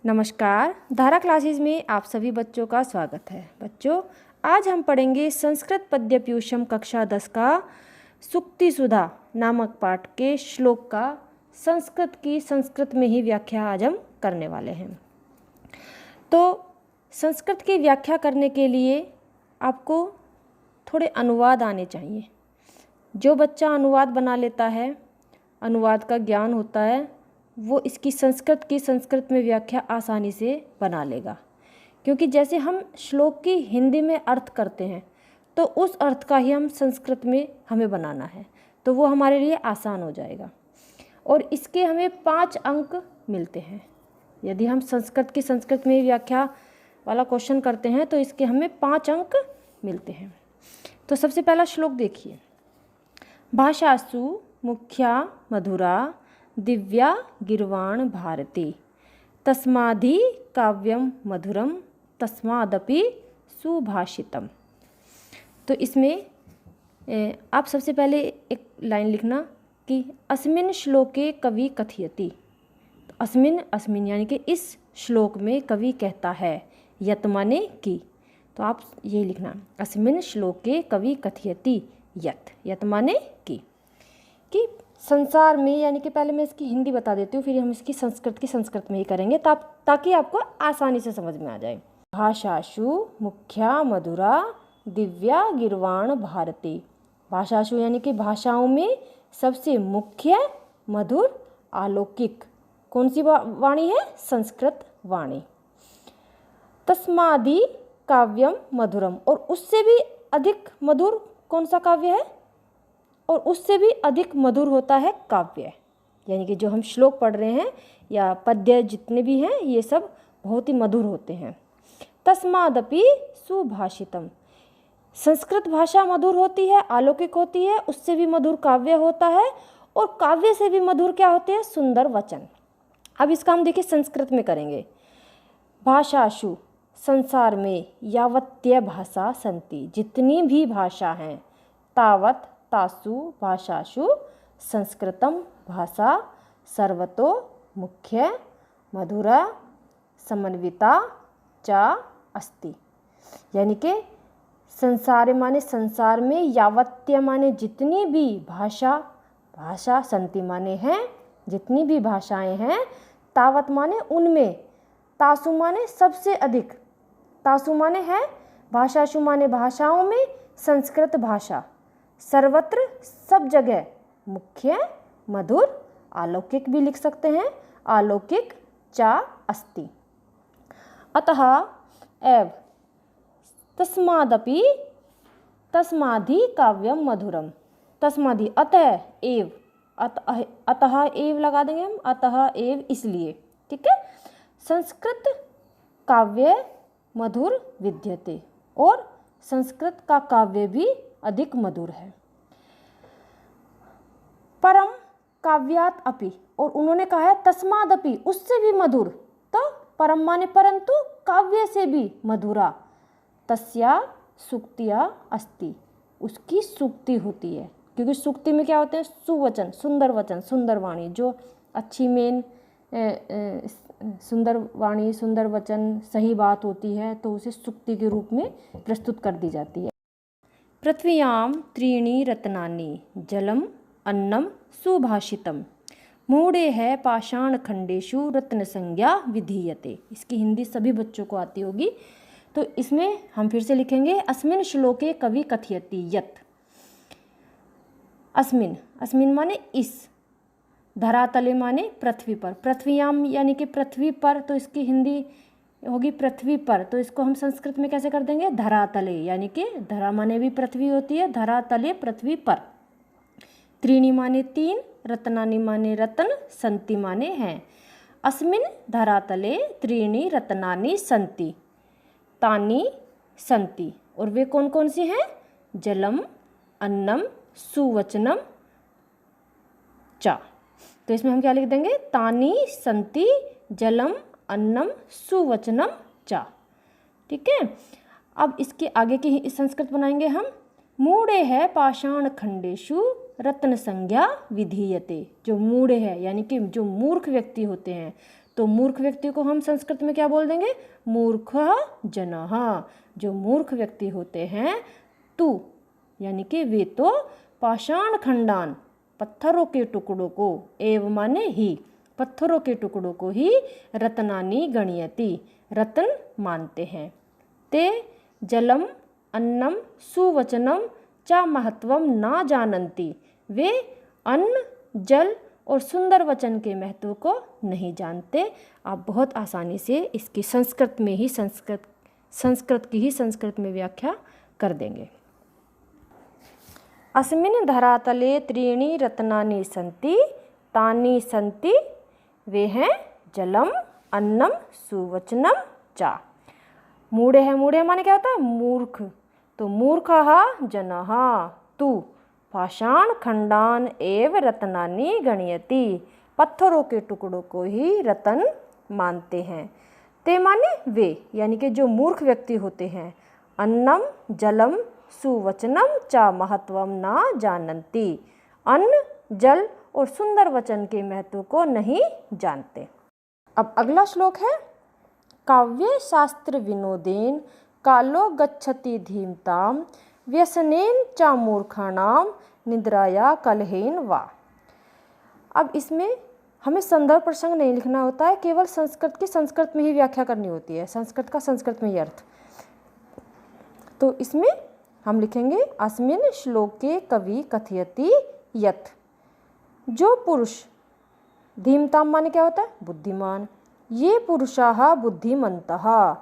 नमस्कार, धारा क्लासेस में आप सभी बच्चों का स्वागत है। बच्चों, आज हम पढ़ेंगे संस्कृत पद्य प्यूषम कक्षा 10 का सूक्ति सुधा नामक पाठ के श्लोक का संस्कृत में ही व्याख्या आज हम करने वाले हैं। तो संस्कृत की व्याख्या करने के लिए आपको थोड़े अनुवाद आने चाहिए। जो बच्चा अनुवाद बना लेता है, अनुवाद का ज्ञान होता है, वो इसकी संस्कृत में व्याख्या आसानी से बना लेगा। क्योंकि जैसे हम श्लोक की हिंदी में अर्थ करते हैं तो उस अर्थ का ही हम संस्कृत में हमें बनाना है, तो वो हमारे लिए आसान हो जाएगा। और इसके हमें 5 अंक मिलते हैं। यदि हम संस्कृत में व्याख्या वाला क्वेश्चन करते हैं तो इसके हमें 5 अंक मिलते हैं। तो सबसे पहला श्लोक देखिए। भाषासु मुख्या मधुरा दिव्या गिर्वाण भारती तस्मादि काव्यम मधुरम तस्मादपि सुभाषितम। तो इसमें आप सबसे पहले एक लाइन लिखना कि अस्मिन् श्लोके कवि कथयति। तो अस्मिन् यानी कि इस श्लोक में कवि कहता है, यत माने कि। तो आप ये लिखना, अस्मिन् श्लोके कवि कथयति यत माने कि संसार में, यानी कि पहले मैं इसकी हिंदी बता देती हूँ, फिर हम इसकी संस्कृत में ही करेंगे ताकि आपको आसानी से समझ में आ जाए। भाषासु मुख्या मधुरा दिव्या गिर्वाण भारती। भाषासु यानी कि भाषाओं में सबसे मुख्य, मधुर, अलौकिक कौन सी वाणी है? संस्कृत वाणी। तस्मादि काव्यम मधुरम, और उससे भी अधिक मधुर कौन सा काव्य है? और उससे भी अधिक मधुर होता है काव्य। यानी कि जो हम श्लोक पढ़ रहे हैं या पद्य जितने भी हैं, ये सब बहुत ही मधुर होते हैं। तस्मादपि सुभाषितम, संस्कृत भाषा मधुर होती है, अलौकिक होती है, उससे भी मधुर काव्य होता है, और काव्य से भी मधुर क्या होते हैं? सुंदर वचन। अब इसका हम देखिए संस्कृत में करेंगे। भाषासु, संसार में, यावत्य भाषा संति, जितनी भी भाषा हैं, तावत तासु भाषासु संस्कृतम भाषा सर्वतो मुख्य मधुरा समन्विता च अस्ति। यानी कि संसार माने संसार में, यावत्य माने जितनी भी भाषा संति माने हैं जितनी भी भाषाएं हैं, तावत माने उनमें, तासु माने सबसे अधिक, तासु माने है, भाषासु माने भाषाओं में, संस्कृत भाषा, सर्वत्र सब जगह, मुख्य, मधुर, अलौकिक भी लिख सकते हैं, अलौकिक चा अस्ति। अतः एव तस्मादपि तस्मादि काव्यम मधुरम। तस्मादि अतः एव, अतः एव लगा देंगे हम, अतः एव इसलिए, ठीक है। संस्कृत काव्य मधुर विद्यते, और संस्कृत का काव्य भी अधिक मधुर है। परम काव्यात अपि, और उन्होंने कहा है तस्मादपि, उससे भी मधुर। तो परम माने परंतु, काव्य से भी मधुरा, तस्या सूक्तिया अस्ति, उसकी सूक्ति होती है। क्योंकि सूक्ति में क्या होते हैं? सुवचन, सुंदर वचन, सुंदर वाणी, जो अच्छी मेन सुंदर वाणी, सुंदर वचन, सही बात होती है, तो उसे सूक्ति के रूप में प्रस्तुत कर दी जाती है। पृथ्व्यां त्रीणि रत्नानि जलम अन्नम सुभाषितम मूढ़े है पाषाण खंडेषु रत्न संज्ञा विधीयते। इसकी हिंदी सभी बच्चों को आती होगी। तो इसमें हम फिर से लिखेंगे, अस्मिन् श्लोके कवि कथयति यत्। अस्मिन् माने इस, धरातले माने पृथ्वी पर, पृथ्व्याम यानी कि पृथ्वी पर, तो इसकी हिंदी होगी पृथ्वी पर। तो इसको हम संस्कृत में कैसे कर देंगे? धरातले, यानी कि धरा माने भी पृथ्वी होती है, धरातले पृथ्वी पर। त्रीणि माने 3, रत्नानि माने रत्न, संति माने हैं। अस्मिन् धरातले त्रीणि रत्नानि संति, तानि संति, और वे कौन कौन से हैं? जलम, अन्नम, सुवचनम च। तो इसमें हम क्या लिख देंगे? तानि संति जलम अन्नम सुवचनम च, ठीक है। अब इसके आगे की संस्कृत बनाएंगे हम। मूढ़े है पाषाण खंडेषु रत्न संज्ञा विधीयते। जो मूढ़ है यानी कि जो मूर्ख व्यक्ति होते हैं, तो मूर्ख व्यक्ति को हम संस्कृत में क्या बोल देंगे? मूर्खः जनः। जो मूर्ख व्यक्ति होते हैं तू यानी कि वे तो पाषाण खंडान पत्थरों के टुकड़ों को, एव माने ही, पत्थरों के टुकड़ों को ही रत्नानि गणयति रत्न मानते हैं। ते जलम अन्नम सुवचनम च महत्वम न जानन्ति, वे अन्न जल और सुंदर वचन के महत्व को नहीं जानते। आप बहुत आसानी से इसकी संस्कृत की ही संस्कृत में व्याख्या कर देंगे। अस्मिन् धरातले त्रीणि रत्नानि सन्ति तानि सन्ति, वे हैं जलम अन्नम सुवचनम च। मूढ़े है, मूढ़े माने क्या होता है? मूर्ख। तो मूर्खः जनः तु पाषाण खंडान एव रत्नानि गणयति, पत्थरों के टुकड़ों को ही रत्न मानते हैं। ते माने वे, यानी कि जो मूर्ख व्यक्ति होते हैं, अन्नम जलम सुवचनम च महत्वम न जानन्ति, अन्न जल और सुंदर वचन के महत्व को नहीं जानते। अब अगला श्लोक है, काव्य शास्त्र विनोदेन कालो गच्छति धीमताम व्यसनेन च मूर्खाणाम निद्राया कलहेन वा। अब इसमें हमें संदर्भ प्रसंग नहीं लिखना होता है, केवल संस्कृत की संस्कृत में ही व्याख्या करनी होती है, संस्कृत का संस्कृत में ही अर्थ। तो इसमें हम लिखेंगे अस्मिन् श्लोके कवि कथयति यत्, जो पुरुष, धीमताम माने क्या होता है? बुद्धिमान, ये पुरुषाः बुद्धिमन्तः,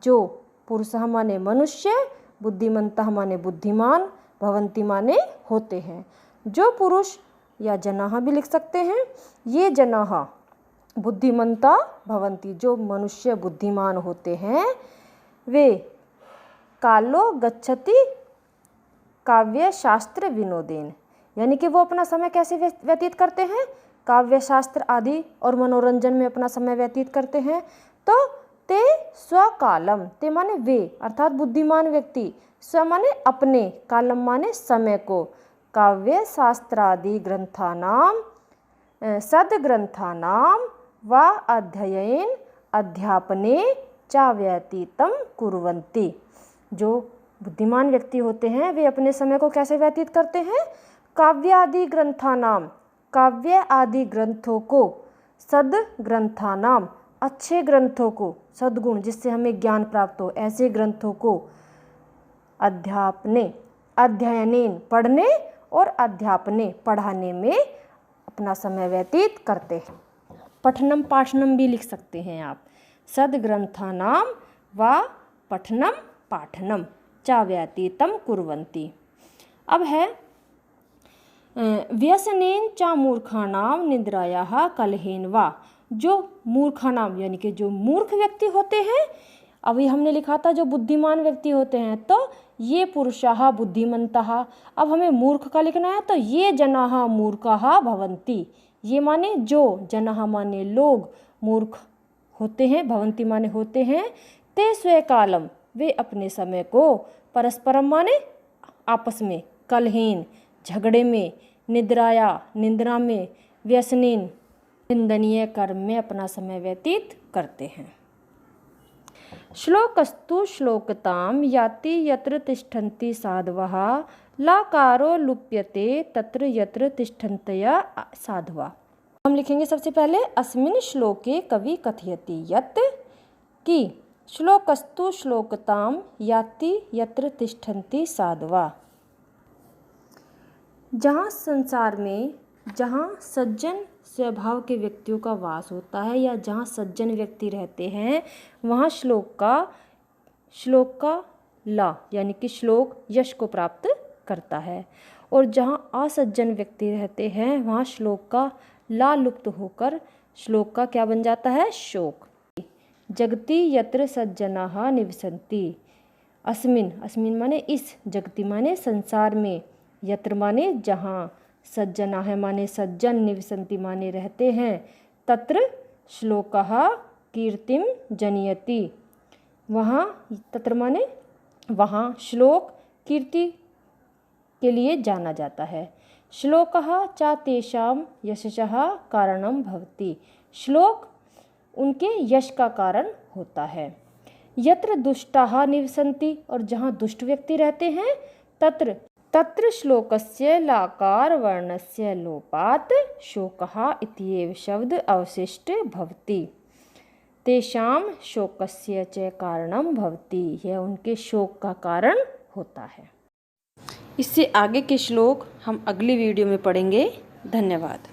जो पुरुषः माने मनुष्य, बुद्धिमन्तः माने बुद्धिमान, भवन्ति माने होते हैं। जो पुरुष या जनाः भी लिख सकते हैं, ये जनाः बुद्धिमन्ता भवन्ति, जो मनुष्य बुद्धिमान होते हैं, वे कालो गच्छति काव्य शास्त्र विनोदेन, यानी कि वो अपना समय कैसे व्यतीत करते हैं? काव्य शास्त्र आदि और मनोरंजन में अपना समय व्यतीत करते हैं। तो ते स्वकालम, ते माने वे अर्थात बुद्धिमान व्यक्ति, स्व माने अपने, कालम माने समय को, काव्य शास्त्रादि ग्रंथानाम सद्ग्रंथानाम व अध्ययन अध्यापने च व्यतीतम कुर्वन्ति। जो बुद्धिमान व्यक्ति होते हैं वे अपने समय को कैसे व्यतीत करते हैं? काव्य आदि ग्रंथानाम, काव्य आदि ग्रंथों को, सद्ग्रंथानाम अच्छे ग्रंथों को, सद्गुण जिससे हमें ज्ञान प्राप्त हो, ऐसे ग्रंथों को, अध्यापने अध्ययनेन पढ़ने और अध्यापने पढ़ाने में अपना समय व्यतीत करते हैं। पठनम पाठनम भी लिख सकते हैं आप। सद्ग्रंथानाम व पठनम पाठनम च व्यतीतम कुर्वन्ति। अब है व्यसनेन च मूर्खाणाम निद्रायाः कलहेन वा, जो मूर्खाणाम यानी कि जो मूर्ख व्यक्ति होते हैं, अभी हमने लिखा था जो बुद्धिमान व्यक्ति होते हैं, तो ये पुरुषाः बुद्धिमन्तः, अब हमें मूर्ख का लिखना है, तो ये जनाः मूर्खाः भवन्ति, ये माने जो, जनाः माने लोग, मूर्ख होते हैं, भवन्ति माने होते हैं, ते स्वकालम वे अपने समय को, परस्परम माने आपस में, कलहेन झगड़े में, निद्राया निद्रा में, व्यसनेन निंदनीय कर्म में अपना समय व्यतीत करते हैं। श्लोकस्तु श्लोकताम याति यत्र तिष्ठन्ति साधवः लाकारो लुप्यते तत्र यत्र तिष्ठन्तया साधवा। हम लिखेंगे सबसे पहले अस्मिन् श्लोके कवि कथयति यत्, कि श्लोकस्तु श्लोकताम याति यत्र तिष्ठन्ति साधवा। जहाँ संसार में, जहाँ सज्जन स्वभाव के व्यक्तियों का वास होता है या जहाँ सज्जन व्यक्ति रहते हैं, वहाँ श्लोक का ला यानी कि श्लोक यश को प्राप्त करता है, और जहाँ असज्जन व्यक्ति रहते हैं वहाँ श्लोक का ला लुप्त होकर श्लोक का क्या बन जाता है? शोक। जगति यत्र सज्जनाः निवसन्ति, अस्मिन्, अस्मिन् माने इस, जगति माने संसार में, यत्र माने जहाँ, सज्जनाः माने सज्जन, निवसन्ति माने रहते हैं, तत्र श्लोकः कीर्तिम जनयति, वहाँ, तत्र माने वहाँ, श्लोक कीर्ति के लिए जाना जाता है। श्लोकः च तेषां यशसः कारणं भवति, श्लोक उनके यश का कारण होता है। यत्र दुष्टाः निवसन्ति, और जहाँ दुष्ट व्यक्ति रहते हैं, तत्र तत्र श्लोकस्य लाकार वर्णस्य लोपात् शोकः इत्येव शब्द अवशिष्ट भवति। तेषां शोकस्य च कारणं भवति, यह उनके शोक का कारण होता है। इससे आगे के श्लोक हम अगली वीडियो में पढ़ेंगे। धन्यवाद।